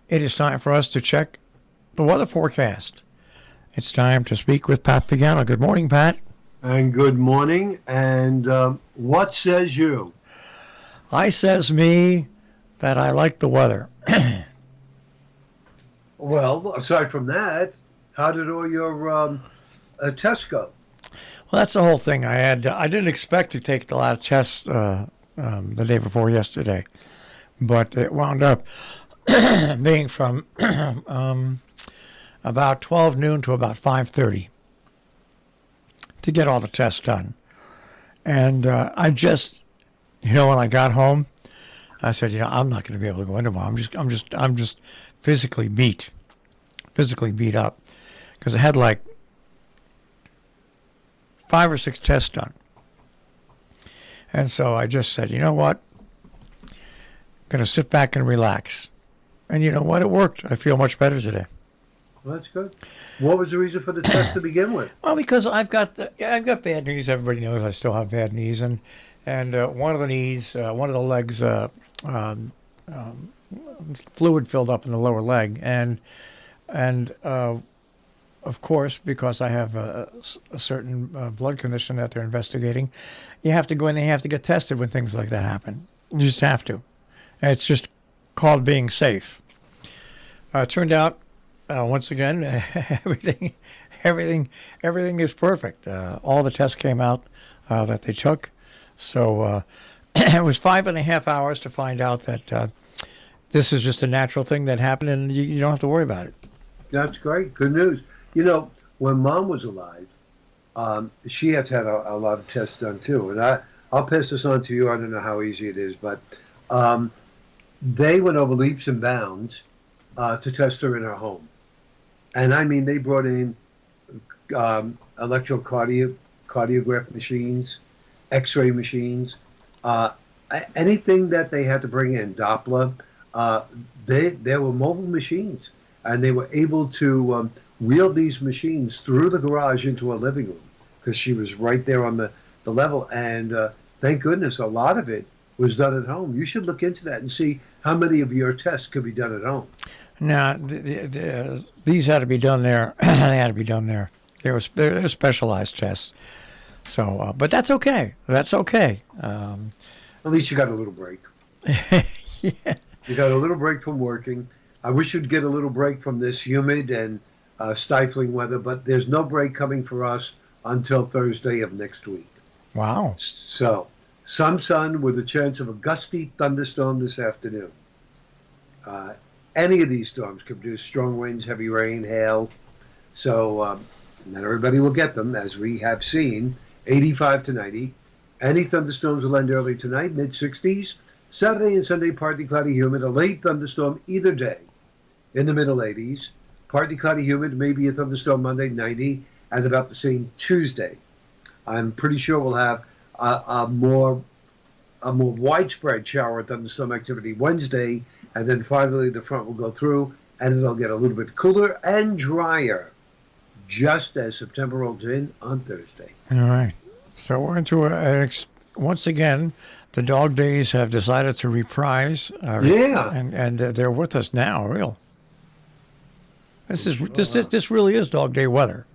It is time for us to check the weather forecast. It's time to speak with Pat Pagano. Good morning, Pat. And good morning. And what says you? I says me that I like the weather. Well, aside from that, how did all your tests go? Well, that's the whole thing. I didn't expect to take a lot of tests the day before yesterday, but it wound up being from about 12 noon to about 5:30 to get all the tests done. And I just, when I got home, I said, I'm not going to be able to go in tomorrow. I'm just physically beat up because I had like 5 or 6 tests done. And so I just said, you know what? I'm going to sit back and relax. And you know what? It worked. I feel much better today. Well, that's good. What was the reason for the test to begin with? Well, because I've got bad knees. Everybody knows I still have bad knees, and one of the knees, one of the legs, fluid filled up in the lower leg, and of course, because I have a certain blood condition that they're investigating, you have to go in and you have to get tested when things like that happen. You just have to. And it's just called being safe. It turned out, once again, everything is perfect. All the tests came out that they took. So it was 5.5 hours to find out that this is just a natural thing that happened, and you don't have to worry about it. That's great. Good news. When Mom was alive, she had had a lot of tests done too. And I'll pass this on to you. I don't know how easy it is, but they went over leaps and bounds to test her in her home. And I mean, they brought in electrocardiograph machines, X-ray machines, anything that they had to bring in, Doppler. There were mobile machines, and they were able to wheel these machines through the garage into a living room because she was right there on the level. And thank goodness a lot of it was done at home. You should look into that and see how many of your tests could be done at home. Now, these had to be done there. They had to be done there. They were specialized tests. So, but that's okay. That's okay. At least you got a little break. Yeah. You got a little break from working. I wish you'd get a little break from this humid and stifling weather, but there's no break coming for us until Thursday of next week. Wow. So, some sun with a chance of a gusty thunderstorm this afternoon. Any of these storms could produce strong winds, heavy rain, hail. So, not everybody will get them, as we have seen, 85 to 90. Any thunderstorms will end early tonight, mid-60s. Saturday and Sunday, partly cloudy, humid. A late thunderstorm either day in the middle 80s. Partly cloudy, humid, maybe a thunderstorm Monday, 90, and about the same Tuesday. I'm pretty sure we'll have a more widespread shower thunderstorm activity Wednesday, and then finally the front will go through, and it'll get a little bit cooler and drier, just as September rolls in on Thursday. All right. So we're into once again, the dog days have decided to reprise. Yeah. And they're with us now, real. This really is dog day weather.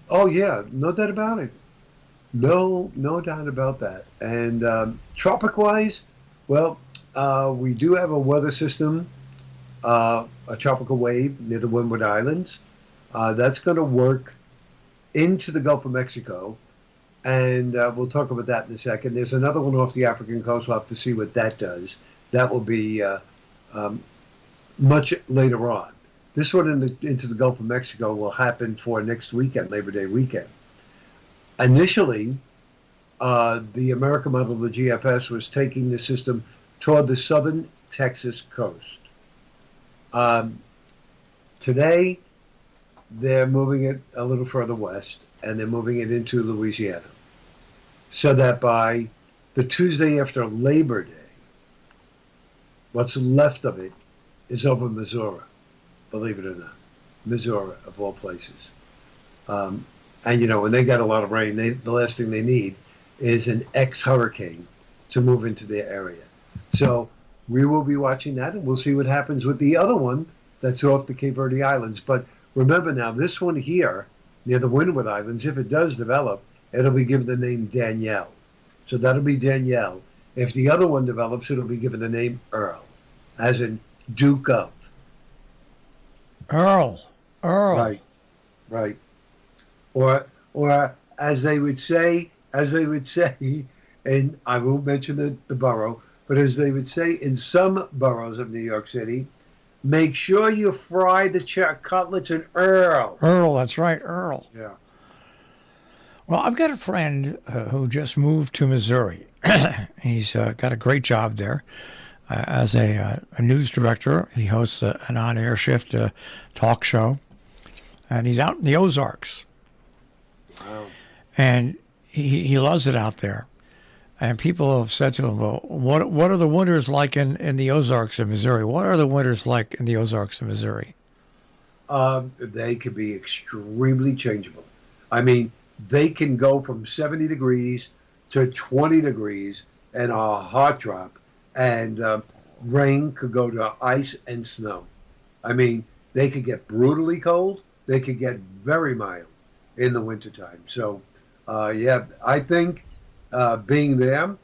Oh, yeah. No doubt about it. No doubt about that. And tropic-wise, well, we do have a weather system, a tropical wave near the Windward Islands. That's going to work into the Gulf of Mexico. And we'll talk about that in a second. There's another one off the African coast. We'll have to see what that does. That will be much later on. This one into the Gulf of Mexico will happen for next weekend, Labor Day weekend. Initially, the American model of the GFS was taking the system toward the southern Texas coast. Today, they're moving it a little further west, and they're moving it into Louisiana. So that by the Tuesday after Labor Day, what's left of it is over Missouri, believe it or not. Missouri, of all places. And, when they got a lot of rain, the last thing they need is an ex-hurricane to move into their area. So we will be watching that, and we'll see what happens with the other one that's off the Cape Verde Islands. But remember now, this one here, near the Windward Islands, if it does develop, it'll be given the name Danielle. So that'll be Danielle. If the other one develops, it'll be given the name Earl, as in Duke of. Earl. Right, right. Or as they would say, and I won't mention the borough, but as they would say in some boroughs of New York City, make sure you fry the cutlets in Earl. Earl, that's right, Earl. Yeah. Well, I've got a friend who just moved to Missouri. He's got a great job there as a news director. He hosts an on-air shift talk show, and he's out in the Ozarks. Wow. And he loves it out there. And people have said to him, well, what are the winters like in the Ozarks of Missouri? What are the winters like in the Ozarks of Missouri? They could be extremely changeable. I mean, they can go from 70 degrees to 20 degrees and a hot drop. And rain could go to ice and snow. I mean, they could get brutally cold. They could get very mild in the wintertime. So, yeah, I think being there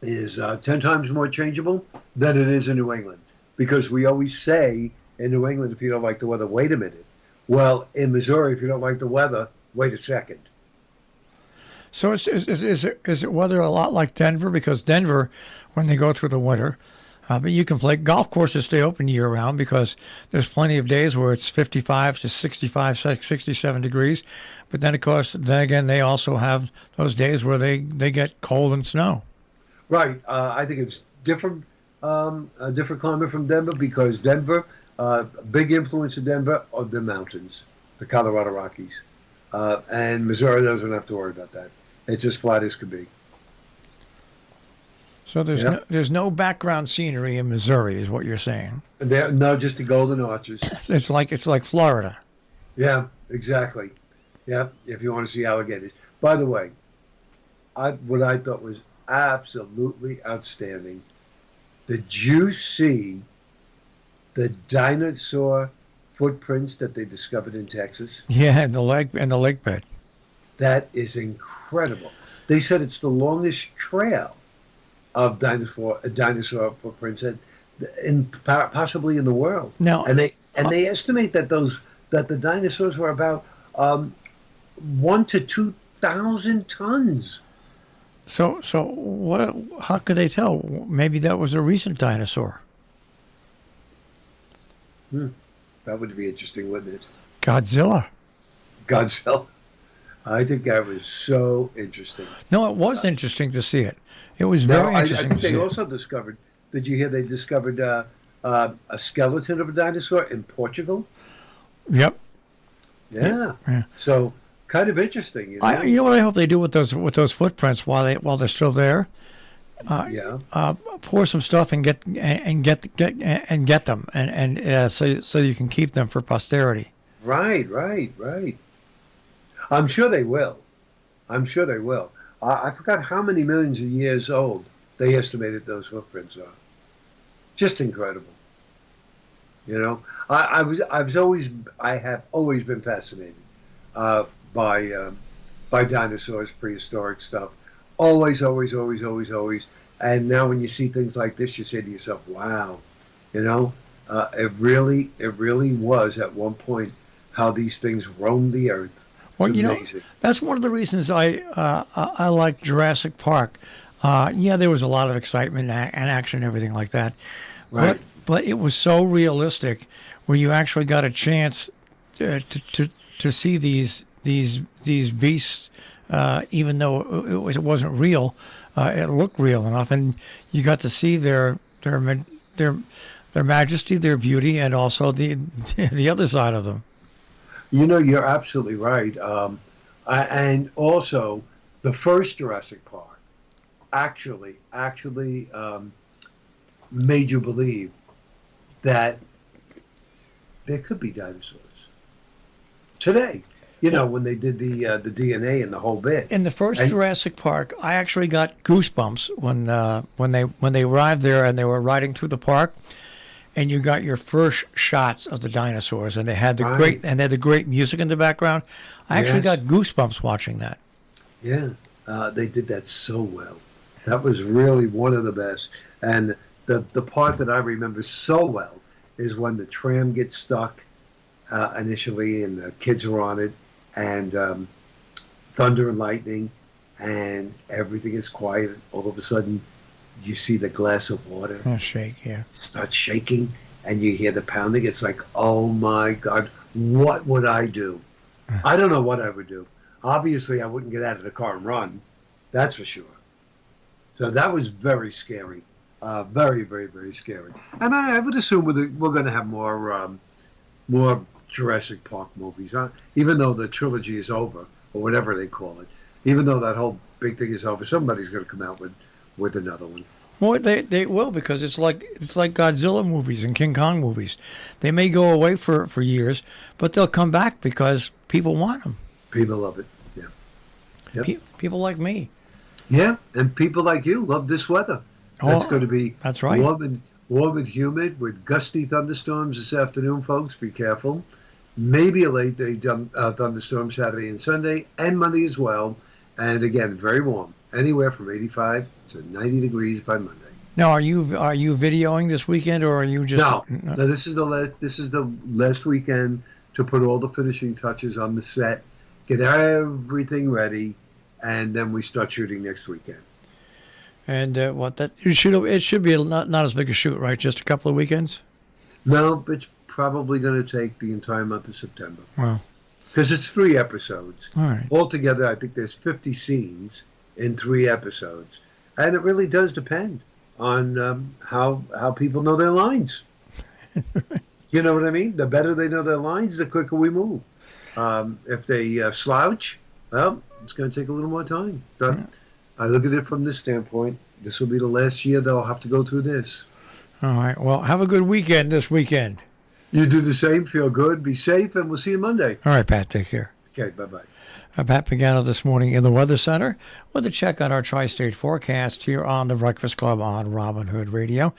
is 10 times more changeable than it is in New England. Because we always say in New England, if you don't like the weather, wait a minute. Well, in Missouri, if you don't like the weather, wait a second. So is it weather a lot like Denver? Because Denver, when they go through the winter, but you can play golf courses stay open year round because there's plenty of days where it's 55 to 65, 67 degrees. But then, of course, then again, they also have those days where they get cold and snow. Right. I think it's different, a different climate from Denver because Denver, big influence of Denver are the mountains, the Colorado Rockies. And Missouri doesn't have to worry about that. It's as flat as could be. So there's no background scenery in Missouri, is what you're saying. No, just the Golden Arches. It's like Florida. Yeah, exactly. Yeah, if you want to see alligators. By the way, what I thought was absolutely outstanding. Did you see the dinosaur footprints that they discovered in Texas? Yeah, and the lake bed. That is incredible. They said it's the longest trail of dinosaur footprints possibly in the world. Now, and they estimate that the dinosaurs were about 1 to 2,000 tons. So what? How could they tell? Maybe that was a recent dinosaur. That would be interesting, wouldn't it? Godzilla. I think that was so interesting. No, it was interesting to see it. It was very interesting. I think they also discovered. Did you hear they discovered a skeleton of a dinosaur in Portugal? Yep. Yeah. Yeah. So kind of interesting. You know? You know what I hope they do with those footprints while they're still there. Pour some stuff and get them so you can keep them for posterity. Right. I'm sure they will. I forgot how many millions of years old they estimated those footprints are. Just incredible. You know, I have always been fascinated by dinosaurs, prehistoric stuff. Always. And now when you see things like this, you say to yourself, "Wow," you know, it really was at one point how these things roamed the earth. Well, you amazing. know, that's one of the reasons I like Jurassic Park. Yeah, there was a lot of excitement and action and everything like that. Right. But it was so realistic, where you actually got a chance to see these beasts, even though it wasn't real. It looked real enough, and you got to see their majesty, their beauty, and also the other side of them. You know, you're absolutely right. And also, the first Jurassic Park actually made you believe that there could be dinosaurs today. You know, when they did the DNA and the whole bit. In the first Jurassic Park, I actually got goosebumps when they arrived there and they were riding through the park, and you got your first shots of the dinosaurs, and they had the Right. great music in the background. I actually Yes. got goosebumps watching that. Yeah, they did that so well. That was really one of the best. And the part that I remember so well is when the tram gets stuck initially, and the kids are on it, and thunder and lightning, and everything is quiet. All of a sudden, you see the glass of water Oh, shake, yeah. start shaking, and you hear the pounding. It's like, oh my God, what would I do? I don't know what I would do. Obviously, I wouldn't get out of the car and run. That's for sure. So that was very scary. Very, very, very scary. And I would assume we're going to have more Jurassic Park movies, huh? Even though the trilogy is over, or whatever they call it. Even though that whole big thing is over, somebody's going to come out with another one. Well, they will, because it's like Godzilla movies and King Kong movies. They may go away for years, but they'll come back because people want them. People love it. Yeah. Yep. People like me. Yeah, and people like you love this weather. That's going to be that's right. warm and humid with gusty thunderstorms this afternoon, folks. Be careful. Maybe a late day thunderstorm Saturday and Sunday, and Monday as well. And again, very warm, anywhere from 85 to 90 degrees by Monday. Now, are you videoing this weekend, or are you just No, this is the last weekend to put all the finishing touches on the set, get everything ready, and then we start shooting next weekend. And it should be not as big a shoot, right? Just a couple of weekends. No, it's probably going to take the entire month of September. Wow. Because it's 3 episodes. All right. Altogether, I think there's 50 scenes in 3 episodes. And it really does depend on how people know their lines. You know what I mean? The better they know their lines, the quicker we move. If they slouch, well, it's going to take a little more time. But Yeah. I look at it from this standpoint. This will be the last year they'll have to go through this. All right. Well, have a good weekend this weekend. You do the same. Feel good. Be safe. And we'll see you Monday. All right, Pat. Take care. Okay. Bye-bye. Pat Pagano this morning in the Weather Center with a check on our tri-state forecast here on the Breakfast Club on Robin Hood Radio.